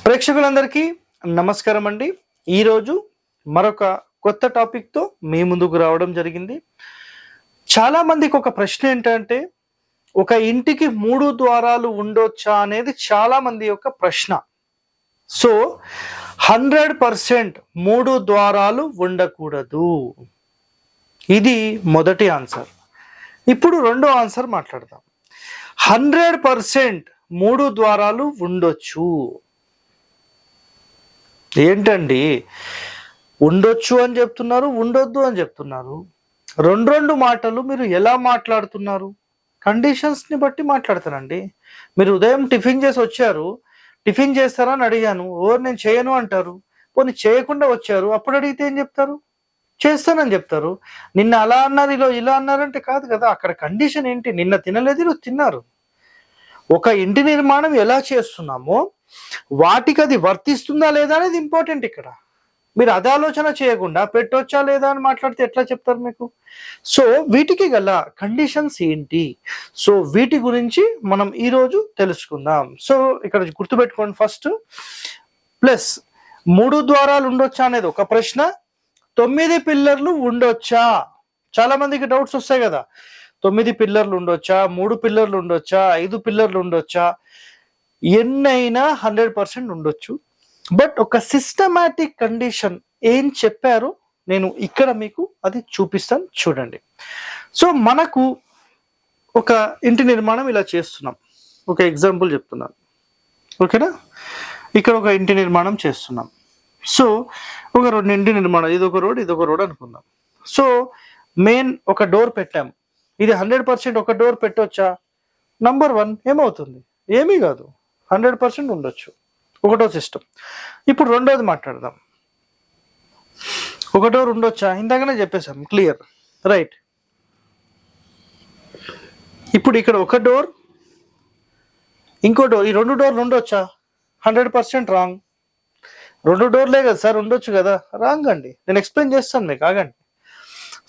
ప్రేక్షకులందరికీ నమస్కారం అండి. ఈరోజు మరొక కొత్త టాపిక్తో మీ ముందుకు రావడం జరిగింది. చాలా మందికి ఒక ప్రశ్న ఏంటంటే, ఒక ఇంటికి 3 ద్వారాలు ఉండొచ్చా అనేది చాలా మంది యొక్క ప్రశ్న. సో 100% 3 ద్వారాలు ఉండకూడదు. ఇది మొదటి ఆన్సర్. ఇప్పుడు రెండో ఆన్సర్ మాట్లాడదాం. 100% 3 ద్వారాలు ఉండొచ్చు. ఏంటండి, ఉండొచ్చు అని చెప్తున్నారు, ఉండొద్దు అని చెప్తున్నారు. రెండు మాటలు మీరు ఎలా మాట్లాడుతున్నారు? కండిషన్స్ని బట్టి మాట్లాడతానండి. మీరు ఉదయం టిఫిన్ చేసి వచ్చారు, టిఫిన్ చేస్తారని అడిగాను, నేను చేయను అంటారు. పోనీ చేయకుండా వచ్చారు, అప్పుడు అడిగితే ఏం చెప్తారు? చేస్తానని చెప్తారు. నిన్న అలా అన్నారు, ఇలా అన్నారంటే కాదు కదా. అక్కడ కండిషన్ ఏంటి? నిన్న తినలేదు, ఈరోజు తిన్నారు. ఒక ఇంటి నిర్మాణం ఎలా చేస్తున్నామో వాటికి అది వర్తిస్తుందా లేదా అనేది ఇంపార్టెంట్. ఇక్కడ మీరు అదే ఆలోచన చేయకుండా పెట్టొచ్చా లేదా అని మాట్లాడితే ఎట్లా చెప్తారు మీకు? సో వీటికి గల కండిషన్స్ ఏంటి? సో వీటి గురించి మనం ఈరోజు తెలుసుకుందాం. సో ఇక్కడ గుర్తుపెట్టుకోండి, ఫస్ట్ ప్లస్ 3 ద్వారాలు ఉండొచ్చా అనేది ఒక ప్రశ్న. 9 పిల్లర్లు ఉండొచ్చా? చాలా మందికి డౌట్స్ వస్తాయి కదా. 9 పిల్లర్లు ఉండొచ్చా, 3 పిల్లర్లు ఉండొచ్చా, 5 పిల్లర్లు ఉండొచ్చా? ఎన్నైనా 100% ఉండొచ్చు. బట్ ఒక సిస్టమాటిక్ కండిషన్ ఏం చెప్పారు నేను ఇక్కడ మీకు అది చూపిస్తాను, చూడండి. సో మనకు ఒక ఇంటి నిర్మాణం ఇలా చేస్తున్నాం. ఒక ఎగ్జాంపుల్ చెప్తున్నాను, ఓకేనా? ఇక్కడ ఒక ఇంటి నిర్మాణం చేస్తున్నాం. సో ఒక ఇంటి నిర్మాణం, ఇదొక రోడ్ అనుకుందాం. సో మెయిన్ ఒక డోర్ పెట్టాం. ఇది 100% ఒక డోర్ పెట్టొచ్చా? నంబర్ 1 ఏమవుతుంది? ఏమీ కాదు, 100% ఉండొచ్చు. ఒకటో సిస్టమ్. ఇప్పుడు రెండోది మాట్లాడదాం. ఒక డోర్ ఉండొచ్చా? ఇందాకనే చెప్పేశాం, క్లియర్, రైట్. ఇప్పుడు ఇక్కడ ఒక డోర్, ఇంకో డోర్, ఈ 2 డోర్లు ఉండొచ్చా? 100% రాంగ్. 2 డోర్లే కదా సార్, ఉండొచ్చు కదా? రాంగ్ అండి. నేను ఎక్స్ప్లెయిన్ చేస్తాను మీకు, ఆగండి.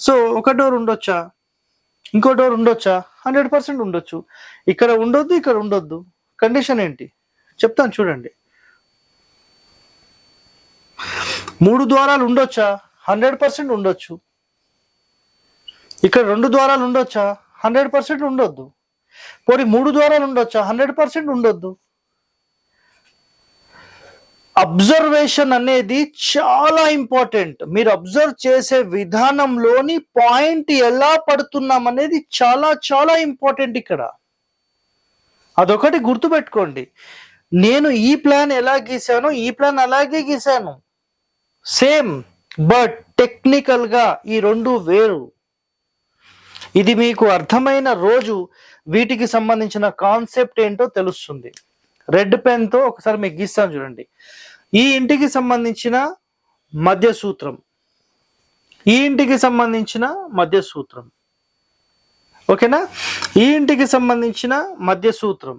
సో ఒక డోర్ ఉండొచ్చా? ఇంకో డోర్ ఉండొచ్చా? 100% ఉండొచ్చు. ఇక్కడ ఉండొద్దు, ఇక్కడ ఉండొద్దు. కండిషన్ ఏంటి చెప్తాను, చూడండి. 3 ద్వారాలు ఉండొచ్చా? 100% ఉండొచ్చు. ఇక్కడ 2 ద్వారాలు ఉండొచ్చా? 100% ఉండొద్దు. పోనీ 3 ద్వారాలు ఉండొచ్చా? 100% ఉండొద్దు. అబ్జర్వేషన్ అనేది చాలా ఇంపార్టెంట్. మీరు అబ్జర్వ్ చేసే విధానంలోని పాయింట్ ఎలా పడుతున్నాం అనేది చాలా చాలా ఇంపార్టెంట్. ఇక్కడ అదొకటి గుర్తుపెట్టుకోండి. నేను ఈ ప్లాన్ ఎలా గీసానో ఈ ప్లాన్ అలాగే గీసాను, సేమ్. బట్ టెక్నికల్ గా ఈ 2 వేరు. ఇది మీకు అర్థమైన రోజు వీటికి సంబంధించిన కాన్సెప్ట్ ఏంటో తెలుస్తుంది. రెడ్ పెన్ తో ఒకసారి మీకు గీస్తాను, చూడండి. ఈ ఇంటికి సంబంధించిన మధ్య సూత్రం, ఈ ఇంటికి సంబంధించిన మధ్య సూత్రం, ఓకేనా? ఈ ఇంటికి సంబంధించిన మధ్య సూత్రం,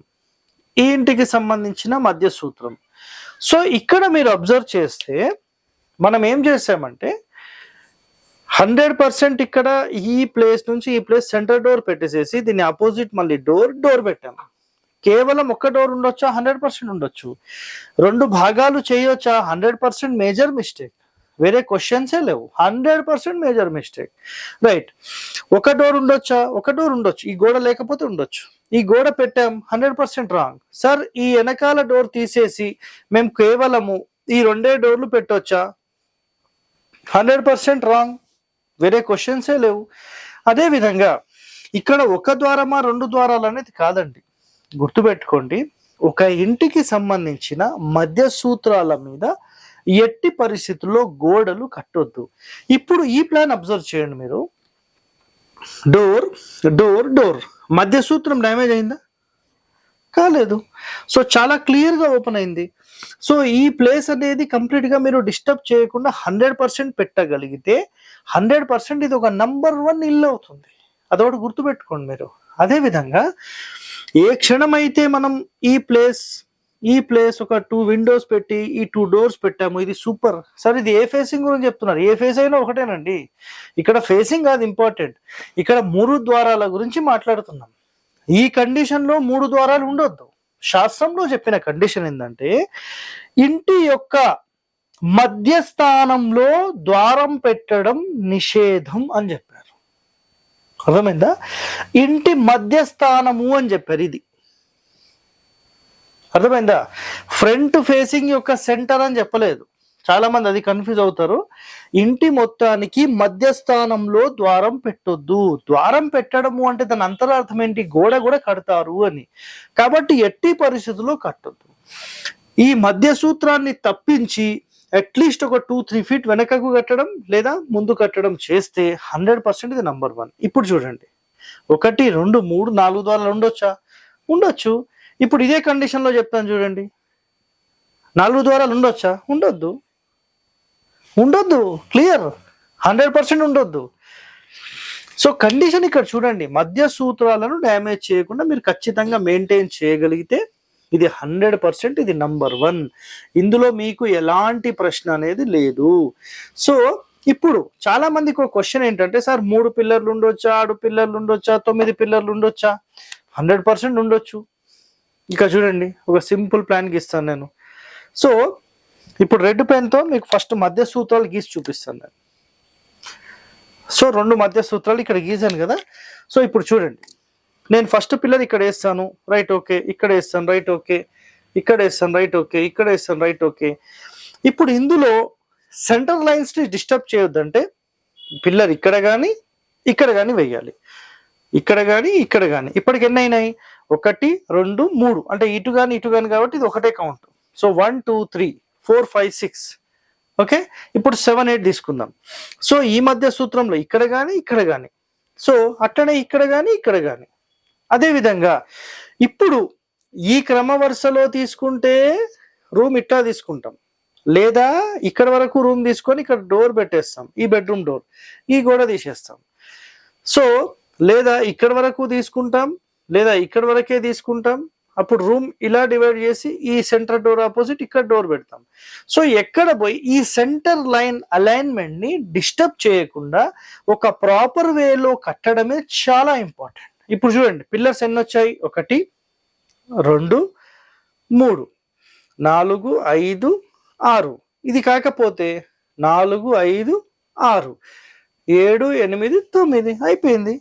ఈ ఇంటికి సంబంధించిన మధ్య సూత్రం. సో ఇక్కడ మీరు అబ్జర్వ్ చేస్తే మనం ఏం చేసామంటే 100% ఇక్కడ ఈ ప్లేస్ నుంచి ఈ ప్లేస్ సెంటర్ డోర్ పెట్టేసేసి దీన్ని అపోజిట్ మళ్ళీ డోర్ పెట్టాము. కేవలం ఒక డోర్ ఉండొచ్చా? 100% ఉండొచ్చు. 2 భాగాలు చేయొచ్చా? 100% మేజర్ మిస్టేక్. వేరే క్వశ్చన్సే లేవు, 100% మేజర్ మిస్టేక్, రైట్. ఒక డోర్ ఉండొచ్చా? ఒక డోర్ ఉండొచ్చు. ఈ గోడ లేకపోతే ఉండొచ్చు. ఈ గోడ పెట్టాం, 100% రాంగ్. సార్ ఈ వెనకాల డోర్ తీసేసి మేము కేవలము ఈ 2 డోర్లు పెట్టొచ్చా? 100% రాంగ్. వేరే క్వశ్చన్సే లేవు. అదేవిధంగా ఇక్కడ ఒక ద్వారమా 2 ద్వారాలు అనేది కాదండి. గుర్తుపెట్టుకోండి, ఒక ఇంటికి సంబంధించిన మధ్య సూత్రాల మీద ఎట్టి పరిస్థితుల్లో గోడలు కట్టొద్దు. ఇప్పుడు ఈ ప్లాన్ అబ్జర్వ్ చేయండి మీరు. డోర్ మధ్య సూత్రం డ్యామేజ్ అయిందా? కాలేదు. సో చాలా క్లియర్గా ఓపెన్ అయింది. సో ఈ ప్లేస్ అనేది కంప్లీట్గా మీరు డిస్టర్బ్ చేయకుండా 100% పెట్టగలిగితే 100% ఇది ఒక నంబర్ 1 ఇల్లు అవుతుంది. అదొకటి గుర్తుపెట్టుకోండి మీరు. అదేవిధంగా ఏ క్షణమైతే మనం ఈ ప్లేస్ ఒక 2 విండోస్ పెట్టి ఈ 2 డోర్స్ పెట్టాము, ఇది సూపర్. సార్ ఇది ఏ ఫేసింగ్ గురించి చెప్తున్నారు? ఏ ఫేస్ అయినా ఒకటేనండి. ఇక్కడ ఫేసింగ్ కాదు ఇంపార్టెంట్, ఇక్కడ 3 ద్వారాల గురించి మాట్లాడుతున్నాం. ఈ కండిషన్ లో 3 ద్వారాలు ఉండొద్దు. శాస్త్రంలో చెప్పిన కండిషన్ ఏంటంటే ఇంటి యొక్క మధ్యస్థానంలో ద్వారం పెట్టడం నిషేధం అని చెప్పారు. అర్థమైందా? ఇంటి మధ్యస్థానము అని చెప్పారు. ఇది అర్థమైందా? ఫ్రంట్ ఫేసింగ్ యొక్క సెంటర్ అని చెప్పలేదు. చాలా మంది అది కన్ఫ్యూజ్ అవుతారు. ఇంటి మొత్తానికి మధ్యస్థానంలో ద్వారం పెట్టొద్దు. ద్వారం పెట్టడము అంటే దాని అంతరార్థం ఏంటి? గోడ కూడా కడతారు అని. కాబట్టి ఎట్టి పరిస్థితుల్లో కట్టొద్దు. ఈ మధ్య సూత్రాన్ని తప్పించి అట్లీస్ట్ ఒక 2-3 ఫీట్ వెనకకు కట్టడం లేదా ముందు కట్టడం చేస్తే 100% ఇది నంబర్ 1. ఇప్పుడు చూడండి, 1, 2, 3, 4 ద్వారాలు ఉండొచ్చా? ఉండొచ్చు. ఇప్పుడు ఇదే కండిషన్ లో చెప్తాను చూడండి, 4 ద్వారాలు ఉండొచ్చా? ఉండొద్దు. క్లియర్, 100% ఉండొద్దు. సో కండిషన్ ఇక్కడ చూడండి, మధ్య సూత్రాలను డ్యామేజ్ చేయకుండా మీరు ఖచ్చితంగా మెయింటైన్ చేయగలిగితే ఇది 100% ఇది నంబర్ 1. ఇందులో మీకు ఎలాంటి ప్రశ్న అనేది లేదు. సో ఇప్పుడు చాలా మందికి ఒక క్వశ్చన్ ఏంటంటే, సార్ 3 పిల్లర్లు ఉండొచ్చా, 6 పిల్లర్లు ఉండొచ్చా, 9 పిల్లర్లు ఉండొచ్చా? 100% ఉండొచ్చు. ఇక చూడండి, ఒక సింపుల్ ప్లాన్ గీస్తాను నేను. సో ఇప్పుడు రెడ్ పెన్తో మీకు ఫస్ట్ మధ్య సూత్రాలు గీసి చూపిస్తాను నేను. సో 2 మధ్య సూత్రాలు ఇక్కడ గీసాను కదా. సో ఇప్పుడు చూడండి, నేను ఫస్ట్ పిల్లర్ ఇక్కడ వేస్తాను, రైట్ ఓకే, ఇక్కడ వేస్తాను, రైట్ ఓకే, ఇక్కడ వేస్తాను, రైట్ ఓకే, ఇక్కడ వేస్తాను, రైట్ ఓకే. ఇప్పుడు ఇందులో సెంటర్ లైన్స్ ని డిస్టర్బ్ చేయొద్దంటే పిల్లర్ ఇక్కడ కానీ ఇక్కడ కానీ వేయాలి, ఇక్కడ కానీ ఇక్కడ కానీ. ఇప్పటికి ఎన్ని అయినాయి? 1, 2, 3, అంటే ఇటు కానీ కాబట్టి ఇది ఒకటే కౌంట్. సో 1, 2, 3, 4, 5, 6. ఓకే, ఇప్పుడు 7, 8 తీసుకుందాం. సో ఈ మధ్య సూత్రంలో ఇక్కడ కానీ ఇక్కడ కానీ, సో అట్లనే ఇక్కడ కానీ ఇక్కడ కానీ. అదేవిధంగా ఇప్పుడు ఈ క్రమ వరుసలో తీసుకుంటే రూమ్ ఇట్లా తీసుకుంటాం, లేదా ఇక్కడ వరకు రూమ్ తీసుకొని ఇక్కడ డోర్ పెట్టేస్తాం, ఈ బెడ్రూమ్ డోర్, ఈ గోడ తీసేస్తాం. సో లేదా ఇక్కడ వరకు తీసుకుంటాం, లేదా ఇక్కడ వరకే తీసుకుంటాం. అప్పుడు రూమ్ ఇలా డివైడ్ చేసి ఈ సెంటర్ డోర్ ఆపోజిట్ ఇక్కడ డోర్ పెడతాం. సో ఎక్కడ పోయి ఈ సెంటర్ లైన్ అలైన్మెంట్ ని డిస్టర్బ్ చేయకుండా ఒక ప్రాపర్ వేలో కట్టడమే చాలా ఇంపార్టెంట్. ఇప్పుడు చూడండి, పిల్లర్స్ ఎన్ని వచ్చాయి? 1, 2, 3, 4, 5, 6. ఇది కాకపోతే 4, 5, 6, 7, 8, 9 అయిపోయింది.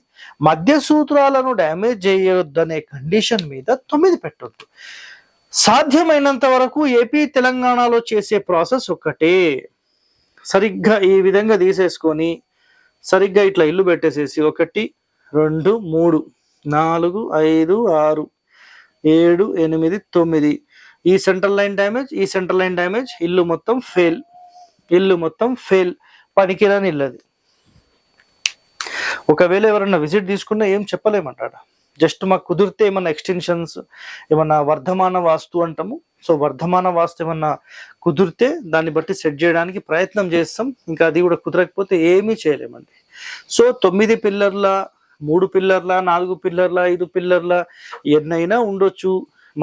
మధ్య సూత్రాలను డ్యామేజ్ చేయొద్దనే కండిషన్ మీద 9 పెట్టొద్దు. సాధ్యమైనంత వరకు ఏపీ తెలంగాణలో చేసే ప్రాసెస్ ఒకటే. సరిగ్గా ఈ విధంగా తీసేసుకొని సరిగ్గా ఇట్లా ఇల్లు పెట్టేసేసి 1, 2, 3, 4, 5, 6, 7, 8, 9. ఈ సెంట్రల్ లైన్ డ్యామేజ్, ఈ సెంట్రల్ లైన్ డ్యామేజ్, ఇల్లు మొత్తం ఫెయిల్, పనికిరాని ఇల్లు అది. ఒకవేళ ఎవరన్నా విజిట్ తీసుకున్నా ఏం చెప్పలేమంటాడ. జస్ట్ మాకు కుదిరితే ఏమన్నా ఎక్స్టెన్షన్స్, ఏమన్నా వర్ధమాన వాస్తు అంటాము. సో వర్ధమాన వాస్తు ఏమన్నా కుదిరితే దాన్ని బట్టి సెట్ చేయడానికి ప్రయత్నం చేస్తాం. ఇంకా అది కూడా కుదరకపోతే ఏమీ చేయలేమండి. సో 9 పిల్లర్ల, 3 పిల్లర్ల, 4 పిల్లర్ల, 5 పిల్లర్ల ఎన్నైనా ఉండొచ్చు.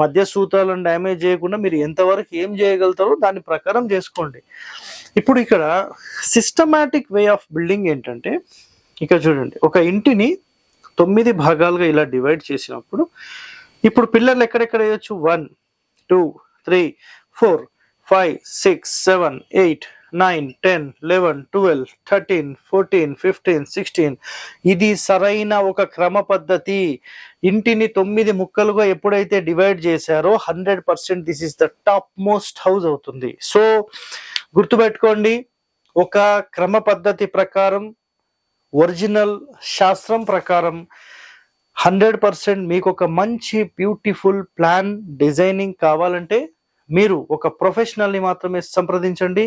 మధ్య సూత్రాలను డ్యామేజ్ చేయకుండా మీరు ఎంతవరకు ఏం చేయగలుగుతారో దాని ప్రకారం చేసుకోండి. ఇప్పుడు ఇక్కడ సిస్టమాటిక్ వే ఆఫ్ బిల్డింగ్ ఏంటంటే, ఇక్కడ చూడండి, ఒక ఇంటిని 9 భాగాలుగా ఇలా డివైడ్ చేసినప్పుడు ఇప్పుడు పిల్లర్లు ఎక్కడెక్కడ వేయచ్చు? 1, 2, 3, 4, 5, 6, 7, 8, 9, 10, 11, 12, 13, 14, 15, 16. ఇది సరైన ఒక క్రమ పద్ధతి. ఇంటిని 9 ముక్కలుగా ఎప్పుడైతే డివైడ్ చేశారో 100% this is the top most house అవుతుంది. సో గుర్తుపెట్టుకోండి, ఒక క్రమ పద్ధతి ప్రకారం, ఒరిజినల్ శాస్త్రం ప్రకారం 100% మీకు ఒక మంచి బ్యూటిఫుల్ ప్లాన్ డిజైనింగ్ కావాలంటే మీరు ఒక ప్రొఫెషనల్ని మాత్రమే సంప్రదించండి.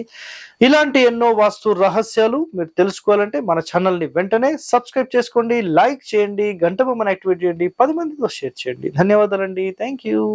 ఇలాంటి ఎన్నో వాస్తు రహస్యాలు మీరు తెలుసుకోవాలంటే మన ఛానల్ని వెంటనే సబ్స్క్రైబ్ చేసుకోండి, లైక్ చేయండి, గంట బొమ్మను యాక్టివేట్ చేయండి, 10 మందితో షేర్ చేయండి. ధన్యవాదాలండి. Thank you.